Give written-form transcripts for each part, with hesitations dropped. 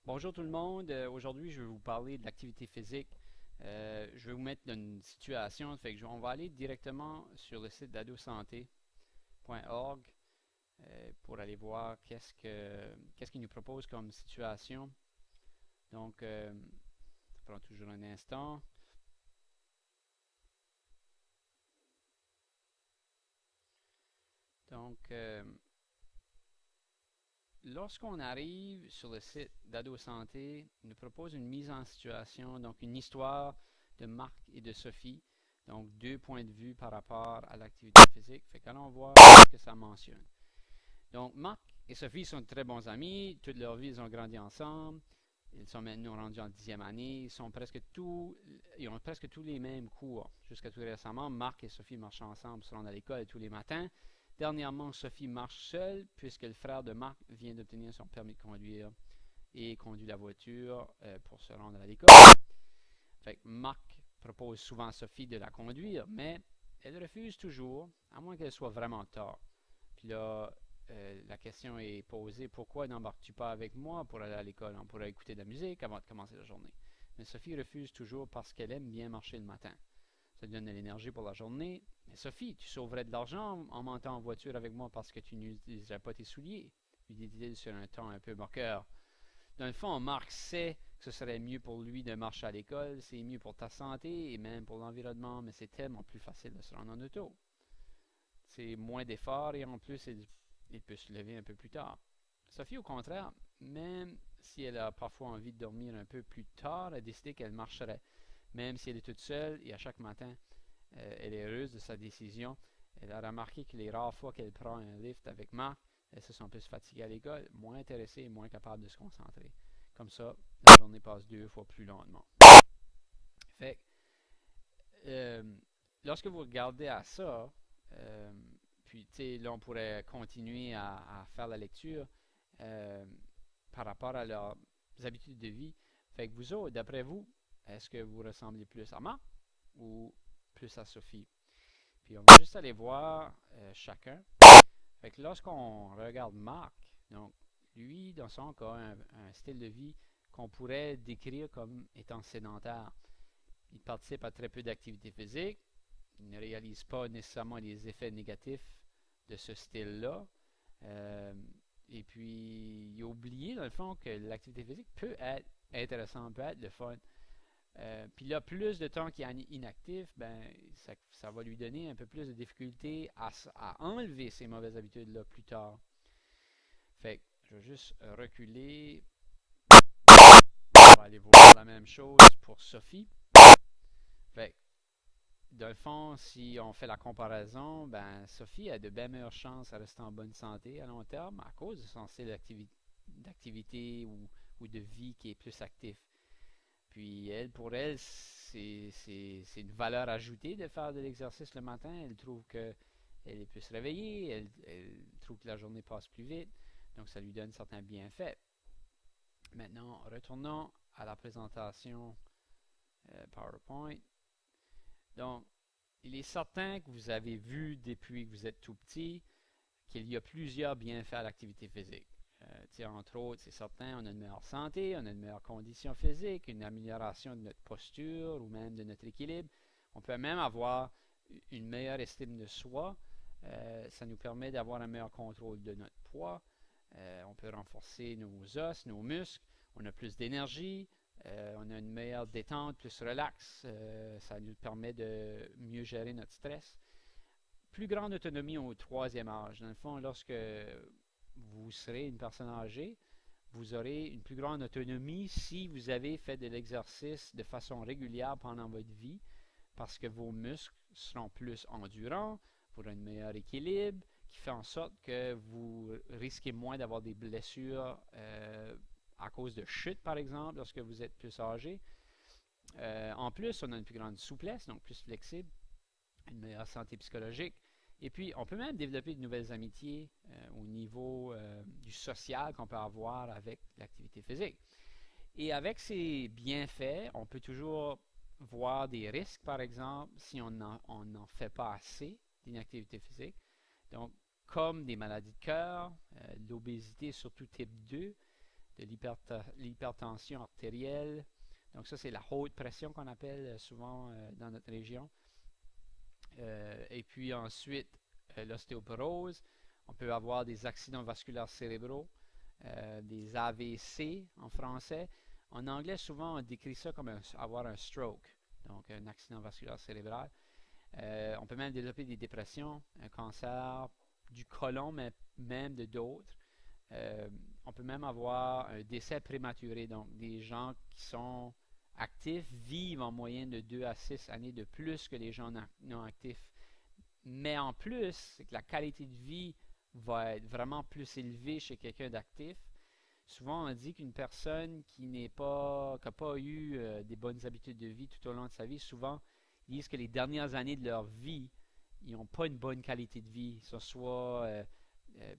Bonjour tout le monde. Aujourd'hui, je vais vous parler de l'activité physique. Je vais vous mettre dans une situation, on va aller directement sur le site d'adosanté.org pour aller voir qu'est-ce qu'il nous propose comme situation. Donc, ça prend toujours un instant. Donc, lorsqu'on arrive sur le site d'Ado Santé, il nous propose une mise en situation, donc une histoire de Marc et de Sophie. Donc, deux points de vue par rapport à l'activité physique. Qu'allons voir ce que ça mentionne. Donc, Marc et Sophie sont de très bons amis. Toute leur vie, ils ont grandi ensemble. Ils sont maintenant rendus en 10e année. Ils ont presque tous les mêmes cours. Jusqu'à tout récemment, Marc et Sophie marchent ensemble, se rendent à l'école tous les matins. Dernièrement, Sophie marche seule puisque le frère de Marc vient d'obtenir son permis de conduire et conduit la voiture pour se rendre à l'école. Marc propose souvent à Sophie de la conduire, mais elle refuse toujours, à moins qu'elle soit vraiment tard. Puis là, la question est posée, pourquoi n'embarques-tu pas avec moi pour aller à l'école? On pourrait écouter de la musique avant de commencer la journée. Mais Sophie refuse toujours parce qu'elle aime bien marcher le matin. Ça lui donne de l'énergie pour la journée. Mais Sophie, tu sauverais de l'argent en montant en voiture avec moi parce que tu n'utiliserais pas tes souliers, lui dit-il sur un ton un peu moqueur. Dans le fond, Marc sait que ce serait mieux pour lui de marcher à l'école, c'est mieux pour ta santé et même pour l'environnement, mais c'est tellement plus facile de se rendre en auto. C'est moins d'efforts et en plus, il peut se lever un peu plus tard. Sophie, au contraire, même si elle a parfois envie de dormir un peu plus tard, a décidé qu'elle marcherait, même si elle est toute seule et à chaque matin, elle est heureuse de sa décision. Elle a remarqué que les rares fois qu'elle prend un lift avec Marc, elle se sent plus fatiguée à l'école, moins intéressée et moins capable de se concentrer. Comme ça, la journée passe 2 fois plus lentement. Fait euh, lorsque vous regardez à ça, euh, puis tu sais, là on pourrait continuer à faire la lecture euh, par rapport à leurs habitudes de vie. Fait que vous autres, d'après vous, est-ce que vous ressemblez plus à Marc ou plus à Sophie? Puis on va juste aller voir chacun. Fait que lorsqu'on regarde Marc, donc lui, dans son cas, un style de vie qu'on pourrait décrire comme étant sédentaire. Il participe à très peu d'activités physiques. Il ne réalise pas nécessairement les effets négatifs de ce style-là. Euh, et puis, il a oublié, dans le fond, que l'activité physique peut être intéressante, peut être le fun. Puis là, plus de temps qu'il est inactif, ben, ça va lui donner un peu plus de difficulté à enlever ces mauvaises habitudes-là plus tard. Fait que je vais juste reculer. On va aller voir la même chose pour Sophie. Fait que, dans le fond, si on fait la comparaison, ben, Sophie a de bien meilleures chances à rester en bonne santé à long terme à cause de son style d'activité ou de vie qui est plus actif. Puis pour elle, c'est une valeur ajoutée de faire de l'exercice le matin. Elle trouve que elle est plus réveillée, elle trouve que la journée passe plus vite, donc ça lui donne certains bienfaits. Maintenant, retournons à la présentation PowerPoint. Donc, il est certain que vous avez vu depuis que vous êtes tout petit qu'il y a plusieurs bienfaits à l'activité physique. Entre autres, c'est certain, on a une meilleure santé, on a une meilleure condition physique, une amélioration de notre posture ou même de notre équilibre. On peut même avoir une meilleure estime de soi. Ça nous permet d'avoir un meilleur contrôle de notre poids. On peut renforcer nos os, nos muscles. On a plus d'énergie. On a une meilleure détente, plus relax. Ça nous permet de mieux gérer notre stress. Plus grande autonomie au troisième âge. Dans le fond, lorsque vous serez une personne âgée, vous aurez une plus grande autonomie si vous avez fait de l'exercice de façon régulière pendant votre vie, parce que vos muscles seront plus endurants, vous aurez un meilleur équilibre, qui fait en sorte que vous risquez moins d'avoir des blessures à cause de chutes, par exemple, lorsque vous êtes plus âgé. En plus, on a une plus grande souplesse, donc plus flexible, une meilleure santé psychologique. Et puis, on peut même développer de nouvelles amitiés au niveau du social qu'on peut avoir avec l'activité physique. Et avec ces bienfaits, on peut toujours voir des risques, par exemple, si on n'en fait pas assez d'inactivité physique. Donc, comme des maladies de cœur, l'obésité, surtout type 2, de l'hypertension artérielle. Donc ça, c'est la haute pression qu'on appelle souvent dans notre région. Et puis ensuite, l'ostéoporose. On peut avoir des accidents vasculaires cérébraux, des AVC en français. En anglais, souvent, on décrit ça comme avoir un stroke, donc un accident vasculaire cérébral. On peut même développer des dépressions, un cancer du côlon, mais même de d'autres. On peut même avoir un décès prématuré, donc des gens qui sont actifs vivent en moyenne de 2 à 6 années de plus que les gens non actifs. Mais en plus, c'est que la qualité de vie va être vraiment plus élevée chez quelqu'un d'actif. Souvent, on dit qu'une personne qui n'a pas eu des bonnes habitudes de vie tout au long de sa vie, souvent, ils disent que les dernières années de leur vie, ils n'ont pas une bonne qualité de vie. Ils sont soit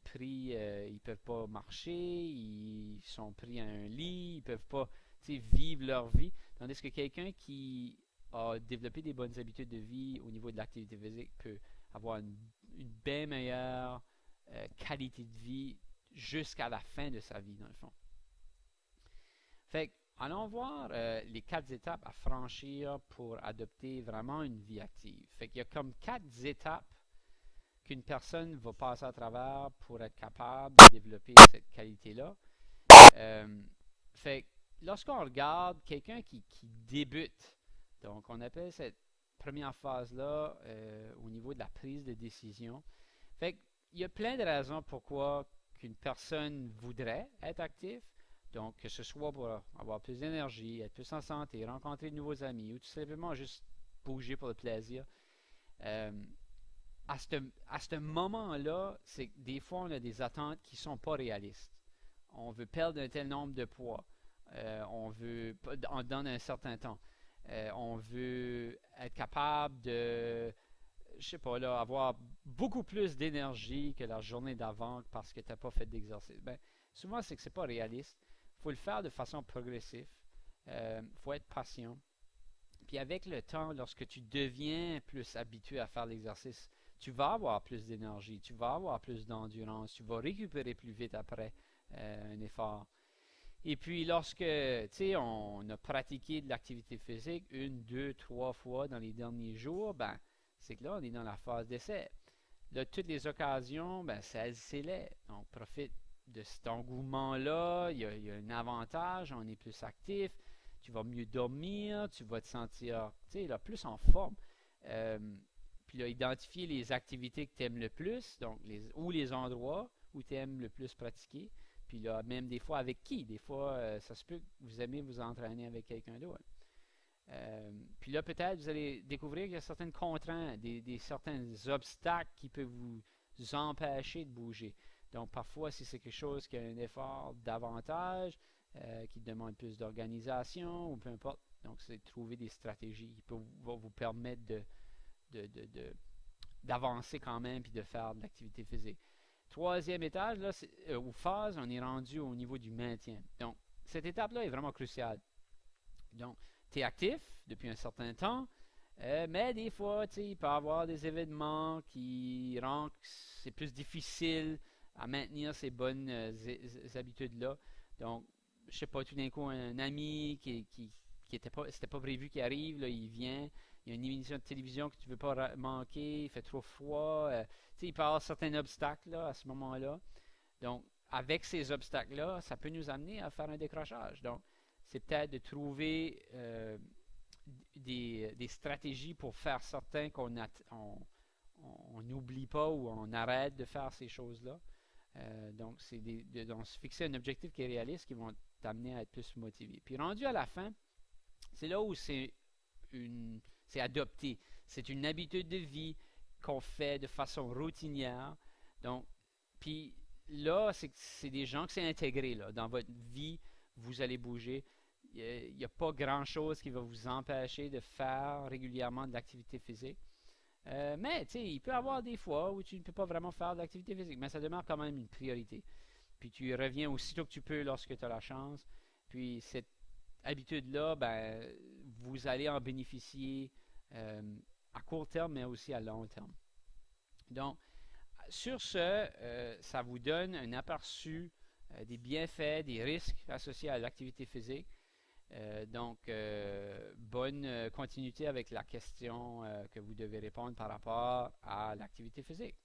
pris, ils ne peuvent pas marcher, ils sont pris à un lit, ils ne peuvent pas vivre leur vie. Tandis que quelqu'un qui a développé des bonnes habitudes de vie au niveau de l'activité physique peut avoir une bien meilleure qualité de vie jusqu'à la fin de sa vie, dans le fond. Fait que, allons voir les 4 étapes à franchir pour adopter vraiment une vie active. Fait qu'il y a comme 4 étapes qu'une personne va passer à travers pour être capable de développer cette qualité-là. Fait que, lorsqu'on regarde quelqu'un qui débute, donc on appelle cette première phase-là au niveau de la prise de décision. Fait qu'il y a plein de raisons pourquoi qu'une personne voudrait être active. Donc, que ce soit pour avoir plus d'énergie, être plus en santé, rencontrer de nouveaux amis ou tout simplement juste bouger pour le plaisir. À ce moment-là, c'est que des fois, on a des attentes qui ne sont pas réalistes. On veut perdre un tel nombre de poids. On veut, dans un certain temps. On veut être capable de, je sais pas, là, avoir beaucoup plus d'énergie que la journée d'avant parce que tu n'as pas fait d'exercice. Ben, souvent, c'est que ce n'est pas réaliste. Il faut le faire de façon progressive. Il faut être patient. Puis avec le temps, lorsque tu deviens plus habitué à faire l'exercice, tu vas avoir plus d'énergie, tu vas avoir plus d'endurance, tu vas récupérer plus vite après un effort. Et puis lorsque, tu sais, on a pratiqué de l'activité physique 1, 2, 3 fois dans les derniers jours, ben, c'est que là, on est dans la phase d'essai. Là, toutes les occasions, ben, c'est donc profite de cet engouement-là, il y a un avantage, on est plus actif, tu vas mieux dormir, tu vas te sentir, tu sais, là, plus en forme. Puis là, identifier les activités que tu aimes le plus, donc ou les endroits où tu aimes le plus pratiquer. Puis là, même des fois avec qui. Des fois, ça se peut que vous aimez vous entraîner avec quelqu'un d'autre. Puis là, peut-être, vous allez découvrir qu'il y a certaines contraintes, certains obstacles qui peuvent vous empêcher de bouger. Donc, parfois, si c'est quelque chose qui a un effort davantage, qui demande plus d'organisation, ou peu importe, donc c'est de trouver des stratégies qui vont vous permettre d'avancer quand même puis de faire de l'activité physique. Troisième étage, là, ou phase, on est rendu au niveau du maintien. Donc, cette étape-là est vraiment cruciale. Donc, tu es actif depuis un certain temps, mais des fois, il peut y avoir des événements qui rendent que c'est plus difficile à maintenir ces bonnes habitudes-là. Donc, je sais pas, tout d'un coup, un ami qui était pas, c'était pas prévu qu'il arrive, là, il vient, il y a une émission de télévision que tu ne veux pas manquer, il fait trop froid, il peut y avoir certains obstacles là, à ce moment-là. Donc, avec ces obstacles-là, ça peut nous amener à faire un décrochage. Donc, c'est peut-être de trouver des stratégies pour faire certain qu'on n'oublie pas ou on arrête de faire ces choses-là. Donc, c'est de se fixer un objectif qui est réaliste qui vont t'amener à être plus motivé. Puis rendu à la fin, c'est là où c'est adopté. C'est une habitude de vie qu'on fait de façon routinière. Donc, puis là, c'est des gens que c'est intégré. Là. Dans votre vie, vous allez bouger. Il n'y a pas grand-chose qui va vous empêcher de faire régulièrement de l'activité physique. Mais, tu sais, il peut y avoir des fois où tu ne peux pas vraiment faire de l'activité physique, mais ça demeure quand même une priorité. Puis tu y reviens aussitôt que tu peux lorsque tu as la chance. Puis cette habitude-là, ben, vous allez en bénéficier à court terme, mais aussi à long terme. Donc, sur ce, ça vous donne un aperçu des bienfaits, des risques associés à l'activité physique. Donc, bonne continuité avec la question que vous devez répondre par rapport à l'activité physique.